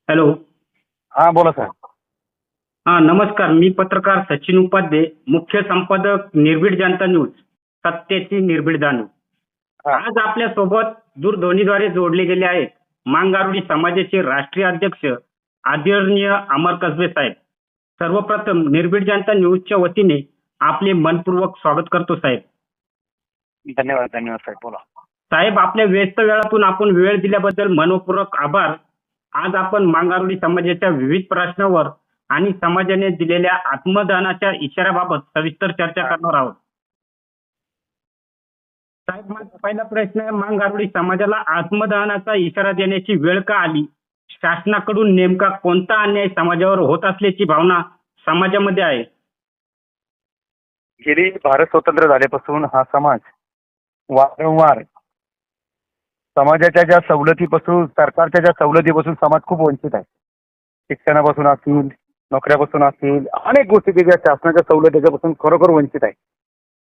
Hello. हा बोला साहेब. हा नमस्कार. मी पत्रकार सचिन उपाध्ये, मुख्य संपादक निर्भीड जनता न्यूज, सत्याची निर्भीड जाणीव. हा. आज आपल्या सोबत दूरध्वनीद्वारे जोडले गेले आहेत मांगारुडी समाजाचे राष्ट्रीय अध्यक्ष आदरणीय अमर कसबे साहेब. सर्वप्रथम निर्भीड जनता न्यूजच्या वतीने आपले मनपूर्वक स्वागत करतो साहेब. धन्यवाद धन्यवाद साहेब, बोला. साहेब, आपल्या व्यस्त वेळातून आपण वेळ दिल्याबद्दल मनपूर्वक आभार. आज आपण मांगारुडी समाजाच्या विविध प्रश्नावर आणि समाजाने दिलेल्या आत्मदानाच्या इशाऱ्याबाबत सविस्तर चर्चा करणार आहोत. साहेब, माझा पहिला प्रश्न आहे, मांगारुडी समाजाला आत्मदानाचा इशारा देण्याची वेळ का आली? शासनाकडून नेमका कोणता अन्याय समाजावर होत असल्याची भावना समाजामध्ये आहे? गेली भारत स्वतंत्र झाल्यापासून हा समाज वारंवार समाजाच्या ज्या सवलतीपासून, सरकारच्या ज्या सवलतीपासून समाज खूप वंचित आहे. शिक्षणापासून असतील, नोकऱ्यापासून असतील, अनेक गोष्टी ज्या शासनाच्या सवलतीपासून खरोखर वंचित आहे.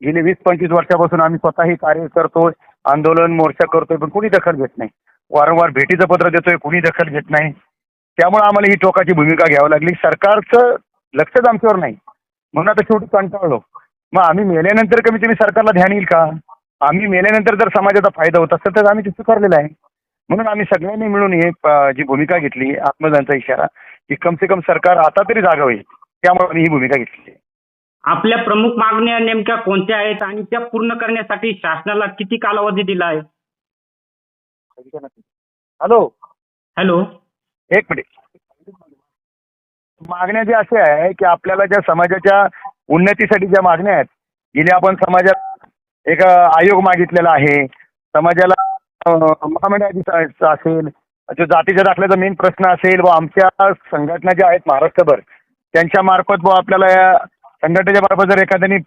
गेली 20-25 वर्षापासून आम्ही स्वतःही कार्य करतोय, आंदोलन मोर्चा करतोय, पण कोणी दखल घेत नाही. वारंवार भेटीचं पत्र देतोय, कोणी दखल घेत नाही. त्यामुळे आम्हाला ही टोकाची भूमिका घ्यावी लागली. सरकारचं लक्षच आमच्यावर नाही, म्हणून आता शेवटी कंटाळलो. मग आम्ही मेल्यानंतर कमीत कमी सरकारला ध्यान येईल का? आम्ही मेल्यानंतर जर समाजाचा फायदा होत असेल तर आम्ही ते स्वीकारलेलं आहे. म्हणून आम्ही सगळ्यांनी मिळून ही जी भूमिका घेतली, आत्मदानाचा इशारा, की कम से कम सरकार आता तरी जागा होईल, त्यामुळे आम्ही ही भूमिका घेतली. आपल्या प्रमुख मागण्या नेमक्या कोणत्या आहेत आणि त्या पूर्ण करण्यासाठी शासनाला किती कालावधी दिला आहे? Hello, hello. एक मिनिट. मागण्या ज्या अशा आहे की आपल्याला ज्या समाजाच्या उन्नतीसाठी ज्या मागण्या आहेत, गेल्या आपण समाजात एक आयोग मागितलेला आहे. समाजाला महामंडळाची असेल, जो जातीच्या दाखल्याचा मेन प्रश्न असेल, व आमच्या संघटना ज्या आहेत महाराष्ट्रभर, त्यांच्या मार्फत व आपल्याला या संघटनेच्या मार्फत जर एखाद्याने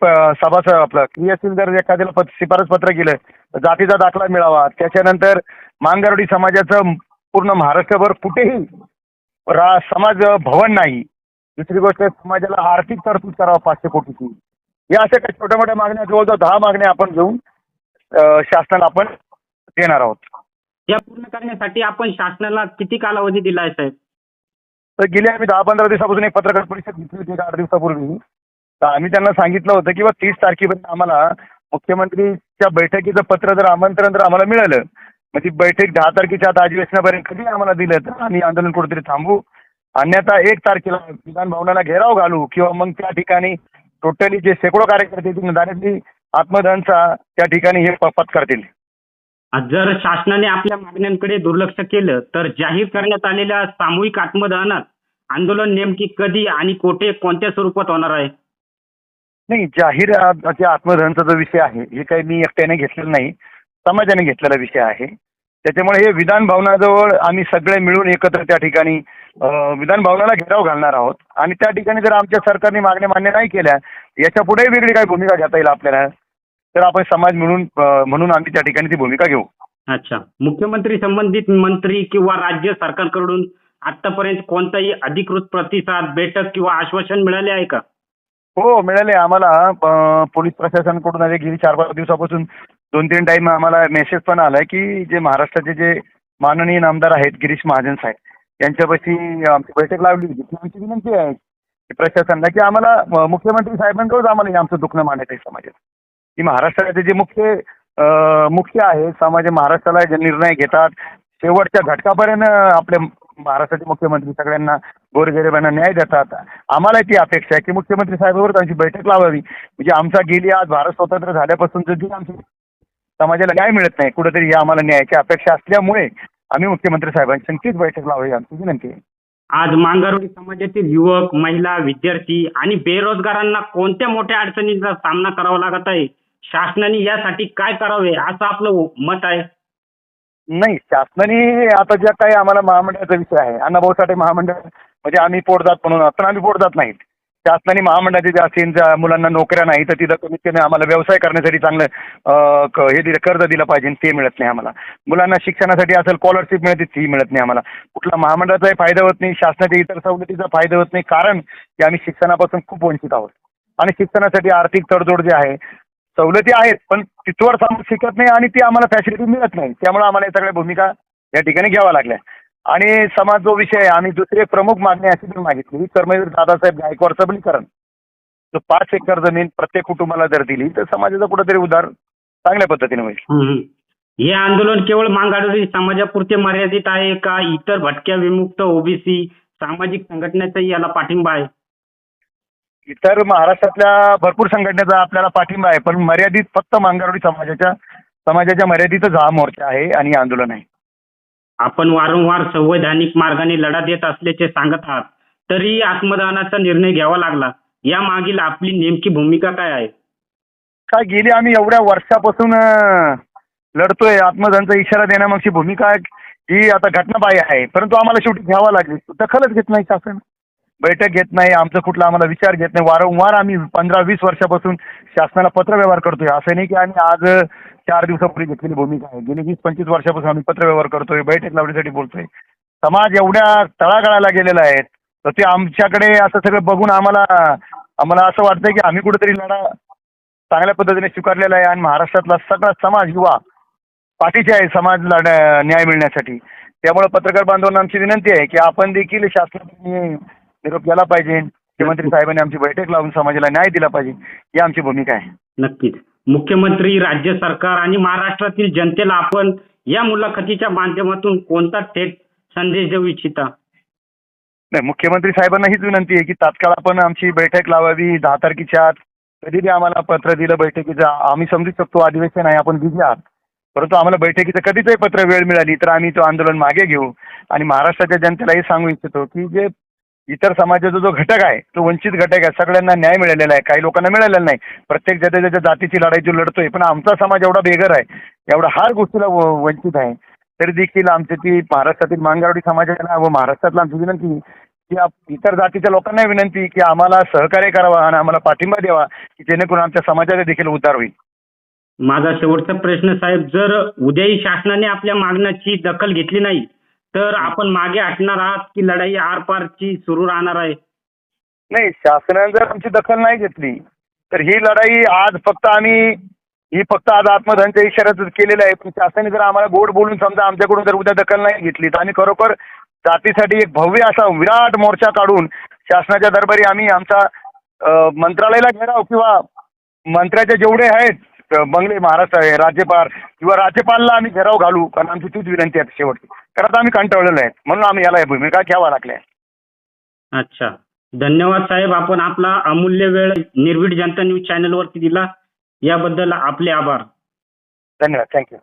सभा आपलं क्रियाशील जर एखाद्याला शिफारस पत्र केलं तर जातीचा दाखला मिळावा. त्याच्यानंतर मांगारुडी समाजाचं पूर्ण महाराष्ट्रभर कुठेही समाज भवन नाही. दुसरी गोष्ट, समाजाला आर्थिक तरतूद करावा 500 कोटीची. या अशा काही छोट्या मोठ्या मागण्या, जवळजवळ 10 मागण्या आपण घेऊन शासनाला आपण देणार आहोत. या पूर्ण करण्यासाठी आपण शासनाला किती कालावधी दिला आहे साहेब? तर गेल्या आम्ही 10-15 दिवसापासून एक पत्रकार परिषद घेतली होती 8 दिवसापूर्वी. तर आम्ही त्यांना सांगितलं होतं की 30 तारखेपर्यंत आम्हाला मुख्यमंत्रीच्या बैठकीचं पत्र जर आमंत्रण जर आम्हाला मिळालं, मग ती बैठक 10 तारखेच्या आत अधिवेशनापर्यंत कधी आम्हाला दिलं तर आम्ही आंदोलन कुठेतरी थांबू. अन्यथा 1 तारखेला विधान भवनाला घेराव घालू, किंवा मग त्या ठिकाणी टोटली जे शेकडो कार्यकर्ते डायरेक्टली आत्मदानचा त्या ठिकाणी हे पत करतील. जर शासनाने आपल्या मागण्यांकडे दुर्लक्ष केलं तर जाहीर करण्यात आलेल्या सामूहिक आत्मदहनात आंदोलन नेमकी कधी आणि कोठे, कोणत्या स्वरूपात होणार आहे? नाही, जाहीर जे आत्मदहनचा जो विषय आहे, हे काही मी एकट्याने घेतलेला नाही, समाजाने घेतलेला विषय आहे. त्याच्यामुळे हे विधान भवनाजवळ आम्ही सगळे मिळून एकत्र त्या ठिकाणी विधान भवनाला घेराव घालणार आहोत. आणि त्या ठिकाणी जर आमच्या सरकारने मागण्या मान्य नाही केल्या, याच्या पुढेही वेगळी काही भूमिका घेता येईल आपल्याला, तर आपण समाज मिळून म्हणून आम्ही त्या ठिकाणी ती भूमिका घेऊ. अच्छा. मुख्यमंत्री, संबंधित मंत्री किंवा राज्य सरकारकडून आतापर्यंत कोणताही अधिकृत प्रतिसाद, बैठक किंवा आश्वासन मिळाले आहे का? हो, मिळाले आम्हाला. पोलीस प्रशासनाकडून आले. गेली 4-5 दिवसापासून 2-3 टाईम आम्हाला मेसेज पण आलाय की जे महाराष्ट्राचे जे माननीय नामदार आहेत गिरीश महाजन साहेब, यांच्यापाशी आमची बैठक लावली होती. आमची विनंती आहे की प्रशासनाला की आम्हाला मुख्यमंत्री साहेबांकडून आम्हाला हे आमचं दुखणं मांडायचं आहे समाजात, की महाराष्ट्राचे जे मुख्य आहे समाज, महाराष्ट्राला जे निर्णय घेतात शेवटच्या घटकापर्यंत आपल्या महाराष्ट्राचे मुख्यमंत्री सगळ्यांना गोरगरिबांना न्याय देतात. आम्हाला ती अपेक्षा आहे की मुख्यमंत्री साहेबांवर आमची बैठक लावावी, म्हणजे आमचा गेली आज भारत स्वतंत्र झाल्यापासून जे आमच्या समाजाला न्याय मिळत नाही, कुठेतरी या आम्हाला न्यायाची अपेक्षा असल्यामुळे आम्ही मुख्यमंत्री साहेबांची नक्कीच बैठक लावावी आमची विनंती आहे. आज मांगारुडी समाजातील युवक, महिला, विद्यार्थी आणि बेरोजगारांना कोणत्या मोठ्या अडचणींचा सामना करावा लागत आहे? शासनाने यासाठी काय करावे असं आपलं मत आहे? नाही, शासनाने आता ज्या काही आम्हाला महामंडळाचा विषय आहे, अण्णाभाऊ साठे महामंडळ, म्हणजे आम्ही पोटजात म्हणून, पण आम्ही पोटजात नाहीत. शासनाने महामंडळाचे जे असेल, ज्या मुलांना नोकऱ्या नाही तर तिथं कमीत कमी आम्हाला व्यवसाय करण्यासाठी चांगलं हे दिलं, कर्ज दिलं पाहिजे, ते मिळत नाही आम्हाला. मुलांना शिक्षणासाठी असेल स्कॉलरशिप मिळते, ती मिळत नाही आम्हाला. कुठला महामंडळाचाही फायदा होत नाही, शासनाच्या इतर सवलतीचा फायदा होत नाही, कारण की आम्ही शिक्षणापासून खूप वंचित आहोत. आणि शिक्षणासाठी आर्थिक तडजोड जी आहे, सवलती आहेत पण तिथवर समाज शिकत नाही आणि ती आम्हाला फॅसिलिटी मिळत नाही. त्यामुळे आम्हाला या सगळ्या भूमिका या ठिकाणी घ्याव्या लागल्या. आणि समाज जो विषय आहे, आम्ही दुसरी एक प्रमुख मागणी अशी पण मागितली, कर्मवीर दादासाहेब गायकवाड सबलीकरण. जो 5 एकर जमीन प्रत्येक कुटुंबाला जर दिली तर समाजाचा कुठेतरी उद्धार चांगल्या पद्धतीने होईल. हम्म. हे आंदोलन केवळ मांगाडोळी समाजापुरते मर्यादित आहे का इतर भटक्या विमुक्त ओबीसी सामाजिक संघटनेचाही याला पाठिंबा आहे? इतर महाराष्ट्रातल्या भरपूर संघटनेचा आपल्याला पाठिंबा आहे, पण मर्यादित फक्त मांगारोळी समाजाच्या मर्यादितच हा मोर्चा आहे आणि हे आंदोलन आहे. आपण वारंवार संवैधानिक मार्गाने लढा देत असल्याचे सांगत आहात, तरी आत्मदानाचा निर्णय घ्यावा लागला. या मागील आपली नेमकी भूमिका काय आहे? काय गेली आम्ही एवढ्या वर्षापासून लढतोय, आत्मदानाचा इशारा देण्यामागची भूमिका ही आता घटनाबाह्य आहे, परंतु आम्हाला शेवटी घ्यावा लागली. दखलच घेत नाही शासन, बैठक घेत नाही, आमचा कुठला आम्हाला विचार घेत नाही. वारंवार आम्ही 15-20 वर्षापासून शासनाला पत्रव्यवहार करतोय. असं नाही की आम्ही आज 4 दिवसापूर्वी घेतलेली भूमिका आहे. गेली 20-25 वर्षापासून आम्ही पत्रव्यवहार करतोय, बैठक लावण्यासाठी बोलतोय. समाज एवढ्या तळागाळाला गेलेला आहे, तर ते आमच्याकडे असं सगळं बघून आम्हाला असं वाटतंय की आम्ही कुठेतरी लढा चांगल्या पद्धतीने स्वीकारलेला आहे आणि महाराष्ट्रातला सगळा समाज युवा पाठीचे आहे समाज न्याय मिळण्यासाठी. त्यामुळे पत्रकार बांधवांना आमची विनंती आहे की आपण देखील शासनाने निरोप केला पाहिजे. मुख्यमंत्री साहेबांनी आमची बैठक लावून समाजाला न्याय दिला पाहिजे, ही आमची भूमिका आहे. नक्कीच. मुख्यमंत्री, राज्य सरकार आणि महाराष्ट्रातील जनतेला आपण या मुलाखतीच्या माध्यमातून कोणता थेट संदेश देऊ इच्छिता? नाही, मुख्यमंत्री साहेबांना हीच विनंती आहे की तात्काळ आपण आमची बैठक लावावी. 10 तारखेच्या आत कधी बी आम्हाला पत्र दिलं बैठकीचं, आम्ही समजू शकतो अधिवेशन आहे, आपण बिझी आहात, परंतु आम्हाला बैठकीचं कधीचंही पत्र वेळ मिळाली तर आम्ही तो आंदोलन मागे घेऊ. आणि महाराष्ट्राच्या जनतेला हे सांगू इच्छितो की जे इतर समाजाचा जो घटक आहे तो वंचित घटक आहे, सगळ्यांना न्याय मिळालेला आहे, काही लोकांना मिळालेला नाही. प्रत्येक ज्याच्या जातीची लढाई जो लढतोय, पण आमचा समाज एवढा बेघर आहे, एवढा हर गोष्टीला वंचित आहे, तरी देखील आमची ती महाराष्ट्रातील मांगारोळी समाजाला व महाराष्ट्रातला आमची विनंती की इतर जातीच्या लोकांना विनंती की आम्हाला सहकार्य करावं आणि आम्हाला पाठिंबा द्यावा की जेणेकरून आमच्या समाजाचा देखील उद्धार होईल. माझा शेवटचा प्रश्न साहेब, जर उद्याही शासनाने आपल्या मागण्याची दखल घेतली नाही तर आपण मागे हटणार आहात की लढाई आरपारची सुरू राहणार आहे? नाही, शासनाने जर आमची दखल नाही घेतली तर ही लढाई फक्त आज आत्मदानाच्या इशाऱ्यातच केलेलं आहे. पण शासनाने जर आम्हाला गोड बोलून समजा आमच्याकडून जर उद्या दखल नाही घेतली तर आम्ही खरोखर जातीसाठी एक भव्य असा विराट मोर्चा काढून शासनाच्या दरबारी आम्ही आमचा मंत्रालयाला घेराव किंवा मंत्र्याचे जेवढे आहेत बंगले महाराष्ट्र आहे, राज्यपालला आम्ही घेराव घालू. कारण आमची तीच विनंती आहे शेवटची, कारण आता आम्ही कंटाळलेलो आहे, म्हणून आम्ही याला भूमिका घ्यावा लागल्या. अच्छा, धन्यवाद साहेब. आपण आपला अमूल्य वेळ निर्भीड जनता न्यूज चॅनलवरती दिला, याबद्दल आपले आभार. धन्यवाद. थँक्यू.